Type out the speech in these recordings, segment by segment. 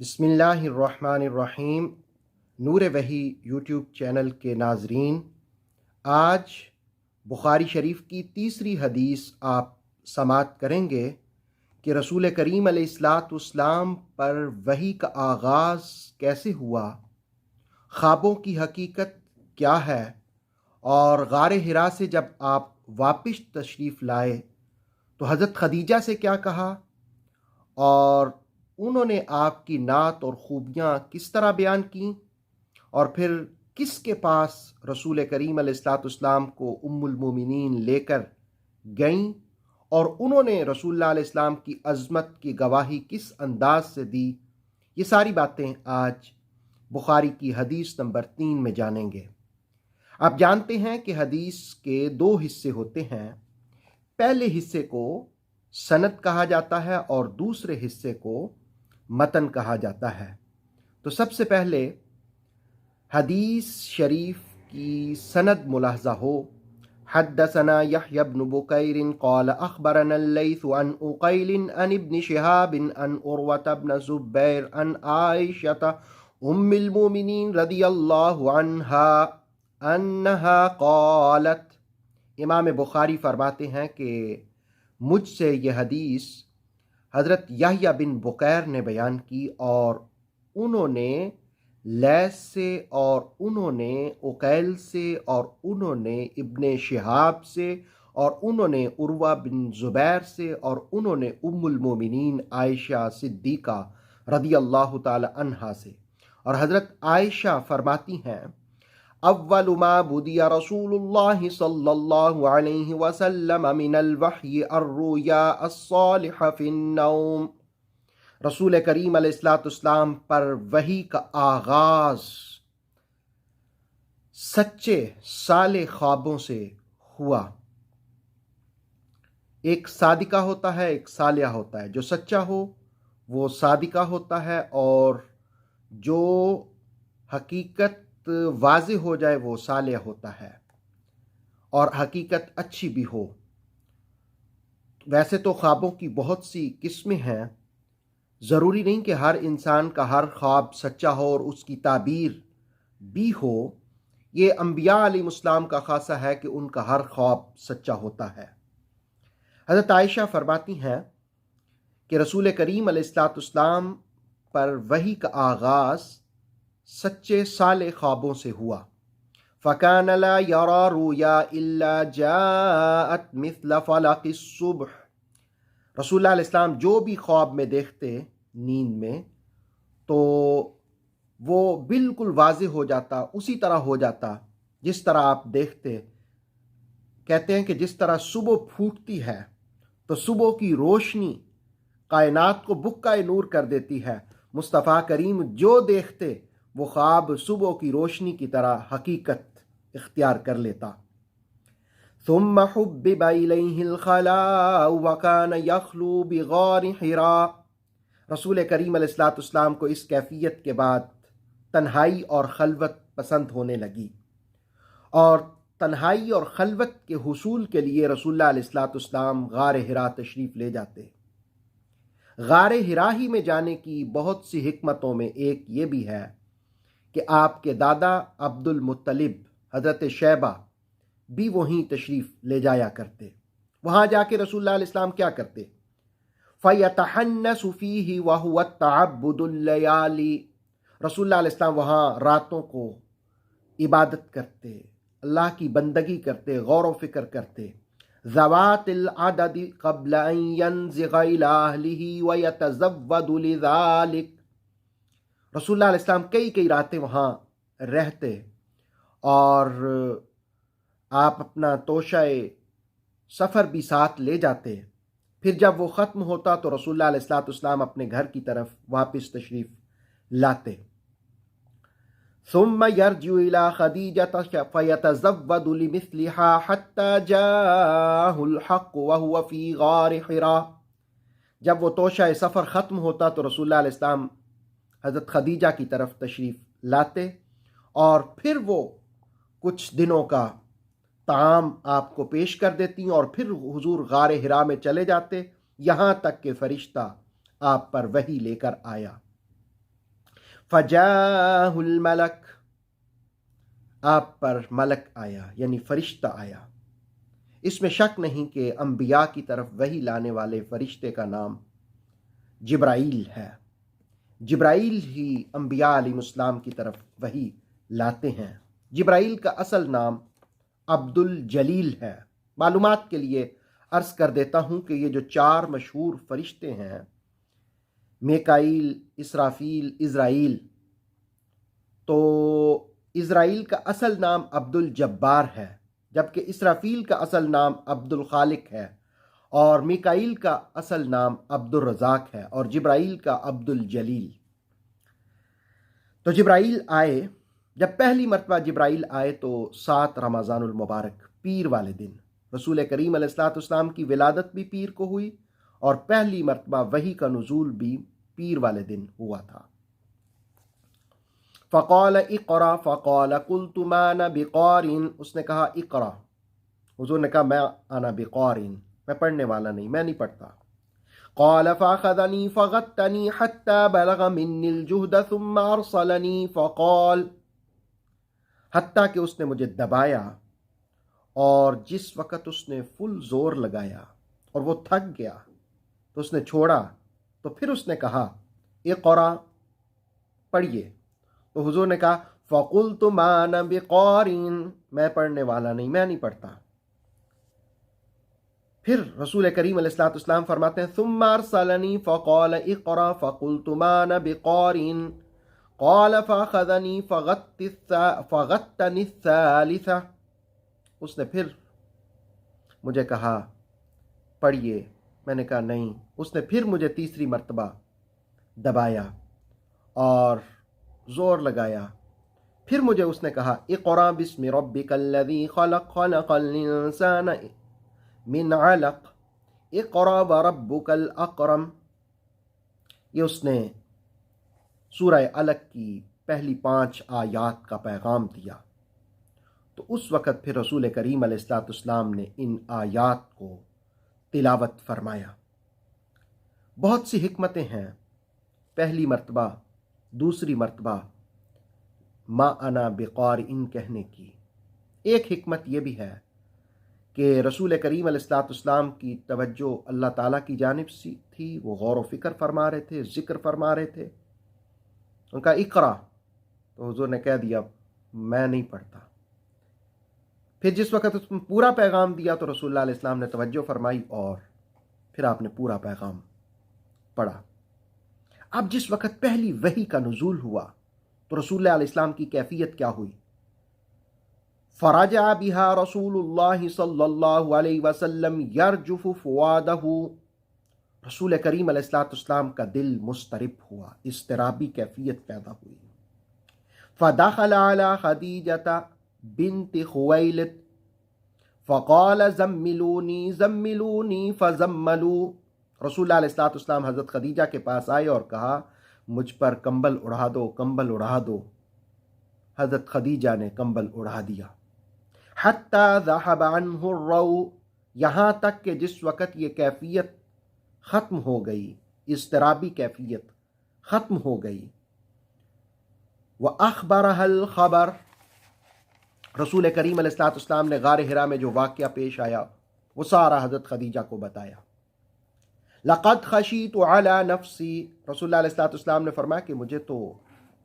بسم اللہ الرحمن الرحیم۔ نور وحی یوٹیوب چینل کے ناظرین، آج بخاری شریف کی تیسری حدیث آپ سماعت کریں گے کہ رسول کریم علیہ الصلاۃ والسلام پر وحی کا آغاز کیسے ہوا، خوابوں کی حقیقت کیا ہے، اور غار حرا سے جب آپ واپس تشریف لائے تو حضرت خدیجہ سے کیا کہا، اور انہوں نے آپ کی نعت اور خوبیاں کس طرح بیان کیں، اور پھر کس کے پاس رسول کریم علیہ الصلاۃ والسلام کو ام المومنین لے کر گئیں، اور انہوں نے رسول اللہ علیہ السلام کی عظمت کی گواہی کس انداز سے دی۔ یہ ساری باتیں آج بخاری کی حدیث نمبر 3 میں جانیں گے۔ آپ جانتے ہیں کہ حدیث کے 2 حصے ہوتے ہیں۔ پہلے حصے کو سند کہا جاتا ہے اور دوسرے حصے کو متن کہا جاتا ہے۔ تو سب سے پہلے حدیث شریف کی سند ملاحظہ ہو۔ حدثنا يحيى بن بكير قال اخبرنا الليث عن عقيل عن ابن شهاب عن عروة بن الزبير عن عائشة ام المؤمنين رضی اللہ عنها انها قالت۔ امام بخاری فرماتے ہیں کہ مجھ سے یہ حدیث حضرت یحییٰ بن بکیر نے بیان کی، اور انہوں نے لیث سے، اور انہوں نے عقیل سے، اور انہوں نے ابن شہاب سے، اور انہوں نے عروہ بن زبیر سے، اور انہوں نے ام المومنین عائشہ صدیقہ رضی اللہ تعالی عنہا سے۔ اور حضرت عائشہ فرماتی ہیں، اول ما بدی رسول اللہ صلی اللہ علیہ وسلم من الوحی الرؤیا الصالح فی النوم۔ رسول کریم علیہ الصلوۃ والسلام پر وحی کا آغاز سچے صالح خوابوں سے ہوا۔ ایک صادقہ ہوتا ہے، ایک صالحہ ہوتا ہے۔ جو سچا ہو وہ صادقہ ہوتا ہے، اور جو حقیقت واضح ہو جائے وہ صالح ہوتا ہے، اور حقیقت اچھی بھی ہو۔ ویسے تو خوابوں کی بہت سی قسمیں ہیں، ضروری نہیں کہ ہر انسان کا ہر خواب سچا ہو اور اس کی تعبیر بھی ہو۔ یہ انبیاء علیہ السلام کا خاصہ ہے کہ ان کا ہر خواب سچا ہوتا ہے۔ حضرت عائشہ فرماتی ہیں کہ رسول کریم علیہ الصلوۃ والسلام پر وحی کا آغاز سچے صالح خوابوں سے ہوا۔ فَكَانَ لَا يَرَى رُؤْيَا إِلَّا جَاءَتْ مِثْلَ فَلَقِ الصُّبْحِ۔ رسول اللہ علیہ السلام جو بھی خواب میں دیکھتے نیند میں، تو وہ بالکل واضح ہو جاتا، اسی طرح ہو جاتا جس طرح آپ دیکھتے۔ کہتے ہیں کہ جس طرح صبح پھوٹتی ہے تو صبح کی روشنی کائنات کو بکائے نور کر دیتی ہے، مصطفیٰ کریم جو دیکھتے وہ خواب صبح کی روشنی کی طرح حقیقت اختیار کر لیتا۔ ثم حبب الیہ الخلاء وکان یخلو بغار حراء۔ رسول کریم علیہ الصلوۃ والسلام کو اس کیفیت کے بعد تنہائی اور خلوت پسند ہونے لگی، اور تنہائی اور خلوت کے حصول کے لیے رسول اللہ علیہ الصلوۃ والسلام غار حرا تشریف لے جاتے۔ غار حرا ہی میں جانے کی بہت سی حکمتوں میں ایک یہ بھی ہے کہ آپ کے دادا عبد المطلب حضرت شیبہ بھی وہیں تشریف لے جایا کرتے۔ وہاں جا کے رسول اللہ علیہ السلام کیا کرتے؟ فَيَتَحَنَّسُ فِيهِ وَهُوَ التَّعَبُّدُ اللَّيَالِ۔ رسول اللہ علیہ السلام وہاں راتوں کو عبادت کرتے، اللہ کی بندگی کرتے، غور و فکر کرتے۔ ذوات العدد قبل ان ينزغ الى اهله ويتزود لذلك۔ رسول اللہ علیہ السلام کئی راتیں وہاں رہتے، اور آپ اپنا توشہ سفر بھی ساتھ لے جاتے۔ پھر جب وہ ختم ہوتا تو رسول اللہ علیہ السلام اپنے گھر کی طرف واپس تشریف لاتے۔ ثم يرجع الى خدیجة فيتزود لمثلها حتى جاءه الحق وهو في غار حراء۔ جب وہ توشہ سفر ختم ہوتا تو رسول اللہ علیہ السلام حضرت خدیجہ کی طرف تشریف لاتے، اور پھر وہ کچھ دنوں کا طعام آپ کو پیش کر دیتی، اور پھر حضور غار حرا میں چلے جاتے، یہاں تک کہ فرشتہ آپ پر وحی لے کر آیا۔ فجاءہ الملک، آپ پر ملک آیا یعنی فرشتہ آیا۔ اس میں شک نہیں کہ انبیاء کی طرف وحی لانے والے فرشتے کا نام جبرائیل ہے۔ جبرائیل ہی انبیاء علیہ السلام کی طرف وحی لاتے ہیں۔ جبرائیل کا اصل نام عبد الجلیل ہے۔ معلومات کے لیے عرض کر دیتا ہوں کہ یہ جو 4 مشہور فرشتے ہیں، میکائیل، اسرافیل، عزرائیل، تو عزرائیل کا اصل نام عبد الجبار ہے، جبکہ اسرافیل کا اصل نام عبد الخالق ہے، اور میکائیل کا اصل نام عبد الرزاق ہے، اور جبرائیل کا عبد الجلیل۔ تو جبرائیل آئے، جب پہلی مرتبہ جبرائیل آئے تو 7 رمضان المبارک پیر والے دن، رسول کریم علیہ الصلوۃ والسلام کی ولادت بھی پیر کو ہوئی، اور پہلی مرتبہ وحی کا نزول بھی پیر والے دن ہوا تھا۔ فقال اقرا فقال قلت ما انا بقارئ، اس نے کہا اقرا، حضور نے کہا میں انا بقارئ، میں پڑھنے والا نہیں، میں نہیں پڑھتا۔ قال فاخذني فغتني حتى بلغ مني الجهد ثم ارسلني فقال، حتیٰ کہ اس نے مجھے دبایا، اور جس وقت اس نے فل زور لگایا اور وہ تھک گیا تو اس نے چھوڑا، تو پھر اس نے کہا اقرا، پڑھیے۔ تو حضور نے کہا فقلت ما انا بقارئ، میں پڑھنے والا نہیں، میں نہیں پڑھتا۔ پھر رسول کریم علیہ الصلوۃ والسلام فرماتے ہیں ثم ارسلنی فقال اقرا فقلت ما انا بقارئ قال فاخذنی فغتنی الثالثہ، اس نے پھر مجھے کہا پڑھیے، میں نے کہا نہیں، اس نے پھر مجھے تیسری مرتبہ دبایا اور زور لگایا، پھر مجھے اس نے کہا اقرا بسم ربک الذی خلق خلق الانسان من علق اقرا وربک الاکرم۔ یہ اس نے سورہ علق کی پہلی 5 آیات کا پیغام دیا۔ تو اس وقت پھر رسول کریم علیہ الصلوۃ والسلام نے ان آیات کو تلاوت فرمایا۔ بہت سی حکمتیں ہیں پہلی مرتبہ، دوسری مرتبہ ما انا بقارئ کہنے کی۔ ایک حکمت یہ بھی ہے کہ رسول کریم علیہ الصلوۃ والسلام کی توجہ اللہ تعالیٰ کی جانب سے تھی، وہ غور و فکر فرما رہے تھے، ذکر فرما رہے تھے۔ ان کا اقرا، تو حضور نے کہہ دیا میں نہیں پڑھتا۔ پھر جس وقت اس میں پورا پیغام دیا تو رسول اللہ علیہ السلام نے توجہ فرمائی اور پھر آپ نے پورا پیغام پڑھا۔ اب جس وقت پہلی وحی کا نزول ہوا تو رسول اللہ علیہ السلام کی کیفیت کیا ہوئی؟ فرجع بها رسول اللہ صلی اللہ علیہ وسلم یرجف فؤادہ، رسول کریم علیہ الصلوۃ والسلام کا دل مضطرب ہوا، اضطرابی کیفیت پیدا ہوئی۔ فدخل علی خدیجہ بنت خویلد فقال زملونی زملونی فزملوا، رسول اللہ علیہ الصلوۃ والسلام حضرت خدیجہ کے پاس آئے اور کہا مجھ پر کمبل اڑا دو، کمبل اڑا دو۔ حضرت خدیجہ نے کمبل اڑا دیا۔ حتی ذہب عنہ الرو، یہاں تک کہ جس وقت یہ کیفیت ختم ہو گئی، اضطرابی کیفیت ختم ہو گئی۔ وَأَخْبَرَهَا الْخَبَرَ، رسول کریم علیہ الصلوۃ والسلام نے غار حرا میں جو واقعہ پیش آیا وہ سارا حضرت خدیجہ کو بتایا۔ لَقَدْ خَشِيتُ عَلَى نَفْسِي، رسول اللہ علیہ الصلوۃ والسلام نے فرمایا کہ مجھے تو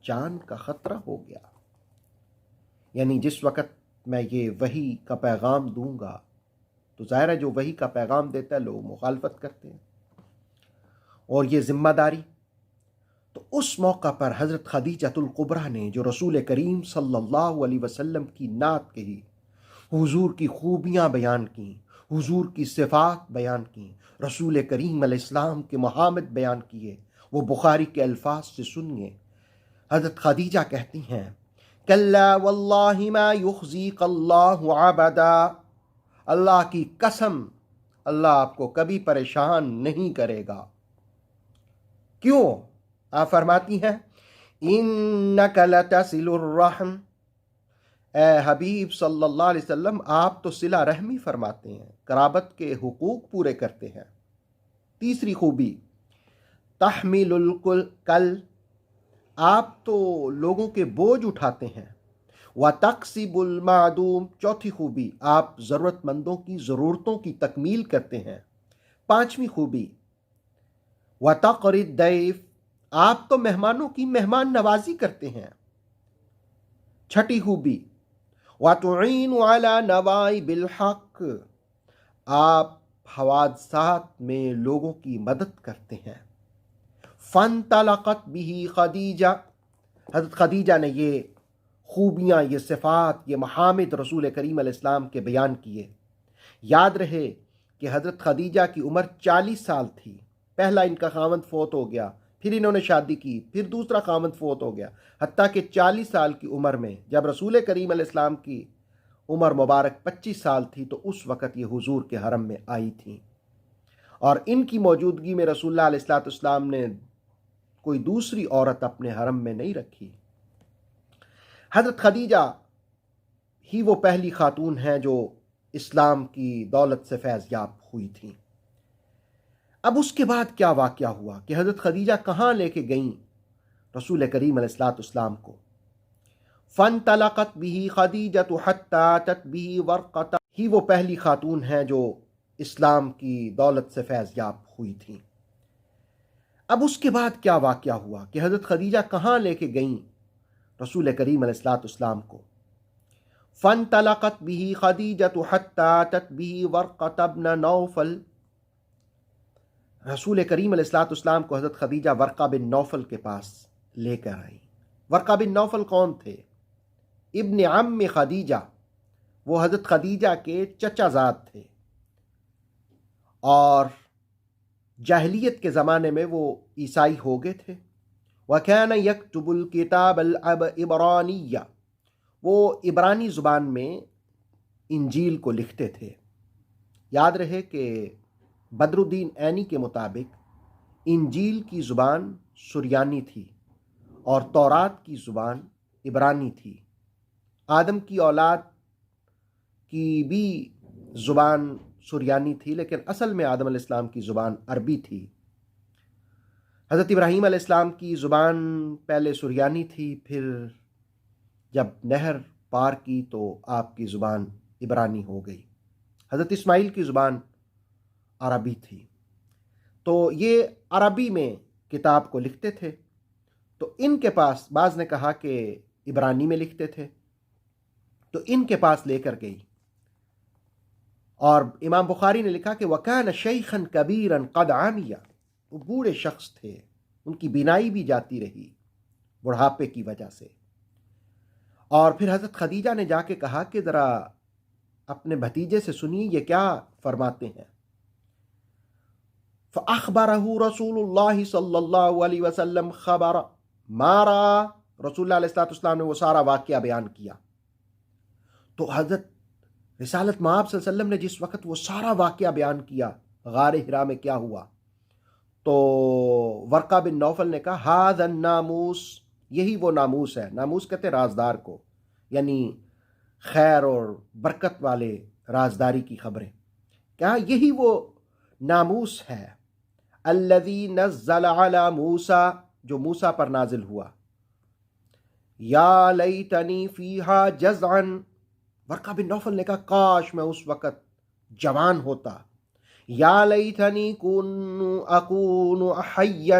جان کا خطرہ ہو گیا، یعنی جس وقت میں یہ وحی کا پیغام دوں گا تو ظاہر ہے جو وحی کا پیغام دیتا ہے لوگ مخالفت کرتے ہیں، اور یہ ذمہ داری۔ تو اس موقع پر حضرت خدیجۃ الکبریٰ نے جو رسول کریم صلی اللہ علیہ وسلم کی نعت کہی، حضور کی خوبیاں بیان کیں، حضور کی صفات بیان کیں، رسول کریم علیہ السلام کے محامد بیان کیے، وہ بخاری کے الفاظ سے سنیے۔ حضرت خدیجہ کہتی ہیں کلا واللہ ما یخزیک اللہ عبدا، اللہ کی قسم اللہ آپ کو کبھی پریشان نہیں کرے گا۔ کیوں؟ آپ فرماتی ہیں انک لتصل الرحم، اے حبیب صلی اللہ علیہ وسلم آپ تو صلہ رحمی فرماتے ہیں، قرابت کے حقوق پورے کرتے ہیں۔ تیسری خوبی تحمل الکل، آپ تو لوگوں کے بوجھ اٹھاتے ہیں۔ وَتَقْسِبُ الْمَعْدُومَ، چوتھی خوبی آپ ضرورت مندوں کی ضرورتوں کی تکمیل کرتے ہیں۔ پانچویں خوبی وَتَقْرِي الضَّيْفَ، آپ تو مہمانوں کی مہمان نوازی کرتے ہیں۔ چھٹی خوبی وَتُعِينُ عَلَى نَوَائِبِ الْحَقِّ، آپ حوادثات میں لوگوں کی مدد کرتے ہیں۔ فَانْطَلَقَتْ بِهِ خدیجہ، حضرت خدیجہ نے یہ خوبیاں، یہ صفات، یہ محامد رسول کریم علیہ السلام کے بیان کیے۔ یاد رہے کہ حضرت خدیجہ کی عمر 40 سال تھی۔ پہلا ان کا خاوند فوت ہو گیا، پھر انہوں نے شادی کی، پھر دوسرا خاوند فوت ہو گیا، حتیٰ کہ 40 سال کی عمر میں جب رسول کریم علیہ السلام کی عمر مبارک 25 سال تھی تو اس وقت یہ حضور کے حرم میں آئی تھیں، اور ان کی موجودگی میں رسول اللہ علیہ السلام نے کوئی دوسری عورت اپنے حرم میں نہیں رکھی۔ حضرت خدیجہ ہی وہ پہلی خاتون ہیں جو اسلام کی دولت سے فیض یاب ہوئی تھیں۔ اب اس کے بعد کیا واقعہ ہوا کہ حضرت خدیجہ کہاں لے کے گئیں رسول کریم علیہ السلام کو؟ فَانْطَلَقَتْ بِهِ خَدِیجَةُ حَتَّىٰ أَتَتْ بِهِ وَرْقَةَ، ہی وہ پہلی خاتون ہیں جو اسلام کی دولت سے فیض یاب ہوئی تھیں۔ اب اس کے بعد کیا واقعہ ہوا کہ حضرت خدیجہ کہاں لے کے گئیں رسول کریم علیہ السلام کو؟ فَانْطَلَقَتْ بِهِ خَدِیجَةُ حَتَّىٰ أَتَتْ بِهِ وَرْقَةَ بْنَ نَوْفَلَ، رسول کریم علیہ السلام کو حضرت خدیجہ ورقہ بن نوفل کے پاس لے کر آئی۔ ورقہ بن نوفل کون تھے؟ ابن عم خدیجہ، وہ حضرت خدیجہ کے چچا زاد تھے، اور جاہلیت کے زمانے میں وہ عیسائی ہو گئے تھے۔ وَكَانَ يَكْتُبُ الْكِتَابَ الْعِبْرَانِيَّ، وہ عبرانی زبان میں انجیل کو لکھتے تھے۔ یاد رہے کہ بدر الدین عینی کے مطابق انجیل کی زبان سریانی تھی اور تورات کی زبان عبرانی تھی۔ آدم کی اولاد کی بھی زبان سریانی تھی، لیکن اصل میں آدم علیہ السلام کی زبان عربی تھی۔ حضرت ابراہیم علیہ السلام کی زبان پہلے سریانی تھی، پھر جب نہر پار کی تو آپ کی زبان عبرانی ہو گئی۔ حضرت اسماعیل کی زبان عربی تھی، تو یہ عربی میں کتاب کو لکھتے تھے۔ تو ان کے پاس، بعض نے کہا کہ عبرانی میں لکھتے تھے، تو ان کے پاس لے کر گئی، اور امام بخاری نے لکھا کہ وَكَانَ شَيْخًا كَبِيرًا قَدْ عَمِيَ، وہ بوڑھے شخص تھے، ان کی بینائی بھی جاتی رہی بڑھاپے کی وجہ سے۔ اور پھر حضرت خدیجہ نے جا کے کہا کہ ذرا اپنے بھتیجے سے سنیے یہ کیا فرماتے ہیں۔ فَأَخْبَرَهُ رَسُولُ اللَّهِ صلی اللہ علیہ وسلم خبر مارا، رسول اللہ علیہ السلام نے وہ سارا واقعہ بیان کیا۔ تو حضرت رسالت مآب صلی اللہ علیہ وسلم نے جس وقت وہ سارا واقعہ بیان کیا غار حرا میں کیا ہوا، تو ورقہ بن نوفل نے کہا ہذا الناموس، یہی وہ ناموس ہے۔ ناموس کہتے رازدار کو، یعنی خیر اور برکت والے رازداری کی خبریں۔ کیا یہی وہ ناموس ہے الذی نزل علی موسیٰ، جو موسیٰ پر نازل ہوا۔ یا لیتنی فیہا جزعا، ورقہ بن نوفل نے کہا کاش میں اس وقت جوان ہوتا۔ یا لیتنی اکون حیا،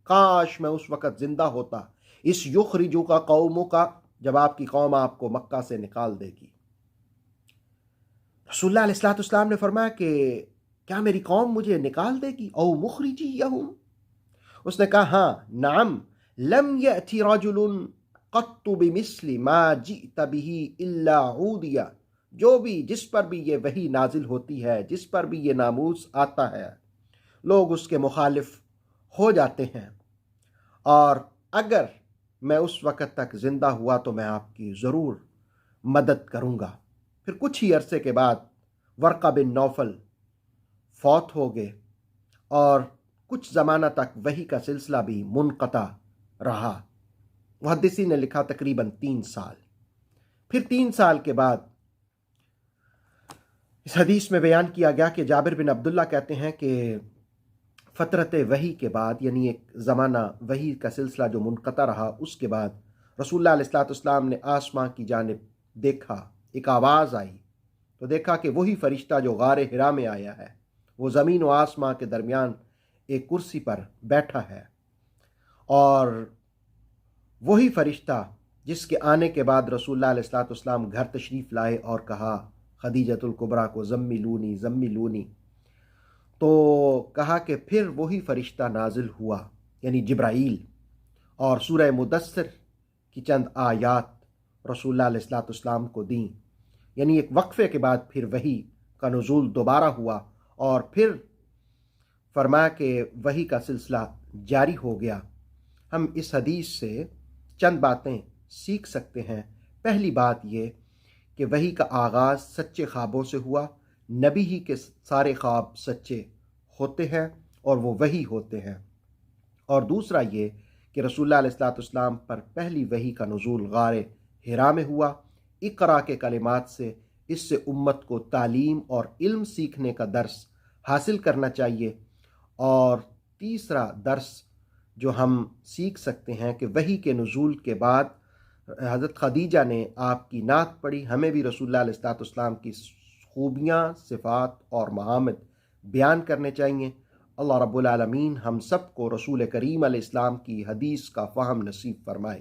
کاش میں اس وقت زندہ ہوتا۔ اس یخرجو کا قوموں کا، جب آپ کی قوم آپ کو مکہ سے نکال دے گی۔ رسول اللہ علیہ السلام نے فرمایا کہ کیا میری قوم مجھے نکال دے گی؟ او مخرجیہم، اس نے کہا ہاں نعم، لم یأتی رجل قط بمثل ما جئت به الا عودیہ، جو بھی جس پر بھی یہ وحی نازل ہوتی ہے، جس پر بھی یہ ناموس آتا ہے، لوگ اس کے مخالف ہو جاتے ہیں، اور اگر میں اس وقت تک زندہ ہوا تو میں آپ کی ضرور مدد کروں گا۔ پھر کچھ ہی عرصے کے بعد ورقہ بن نوفل فوت ہو گئے، اور کچھ زمانہ تک وحی کا سلسلہ بھی منقطع رہا۔ محدثین نے لکھا تقریباً 3 سال۔ پھر 3 سال کے بعد اس حدیث میں بیان کیا گیا کہ جابر بن عبداللہ کہتے ہیں کہ فترت وحی کے بعد، یعنی ایک زمانہ وحی کا سلسلہ جو منقطع رہا، اس کے بعد رسول اللہ علیہ السلام نے آسمان کی جانب دیکھا، ایک آواز آئی تو دیکھا کہ وہی فرشتہ جو غار حرا میں آیا ہے، وہ زمین و آسمان کے درمیان ایک کرسی پر بیٹھا ہے، اور وہی فرشتہ جس کے آنے کے بعد رسول اللہ علیہ السلام گھر تشریف لائے اور کہا خدیجۃ الکبریٰ کو زملونی زملونی، تو کہا کہ پھر وہی فرشتہ نازل ہوا، یعنی جبرائیل، اور سورہ مدثر کی چند آیات رسول اللہ علیہ السلام کو دیں، یعنی ایک وقفے کے بعد پھر وحی کا نزول دوبارہ ہوا، اور پھر فرمایا کہ وحی کا سلسلہ جاری ہو گیا۔ ہم اس حدیث سے چند باتیں سیکھ سکتے ہیں۔ پہلی بات یہ کہ وحی کا آغاز سچے خوابوں سے ہوا، نبی ہی کے سارے خواب سچے ہوتے ہیں اور وہ وحی ہوتے ہیں۔ اور دوسرا یہ کہ رسول اللہ علیہ السلام پر پہلی وحی کا نزول غار حرا میں ہوا، اقرا کے کلمات سے، اس سے امت کو تعلیم اور علم سیکھنے کا درس حاصل کرنا چاہیے۔ اور تیسرا درس جو ہم سیکھ سکتے ہیں کہ وحی کے نزول کے بعد حضرت خدیجہ نے آپ کی نعت پڑھی، ہمیں بھی رسول اللہ علیہ السلام کی خوبیاں، صفات اور محامد بیان کرنے چاہیے۔ اللہ رب العالمین ہم سب کو رسول کریم علیہ السلام کی حدیث کا فہم نصیب فرمائے۔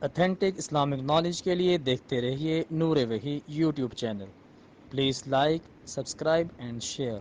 اتھینٹک اسلامک نالج کے لیے دیکھتے رہیے نور وحی YouTube channel. Please like, subscribe and share.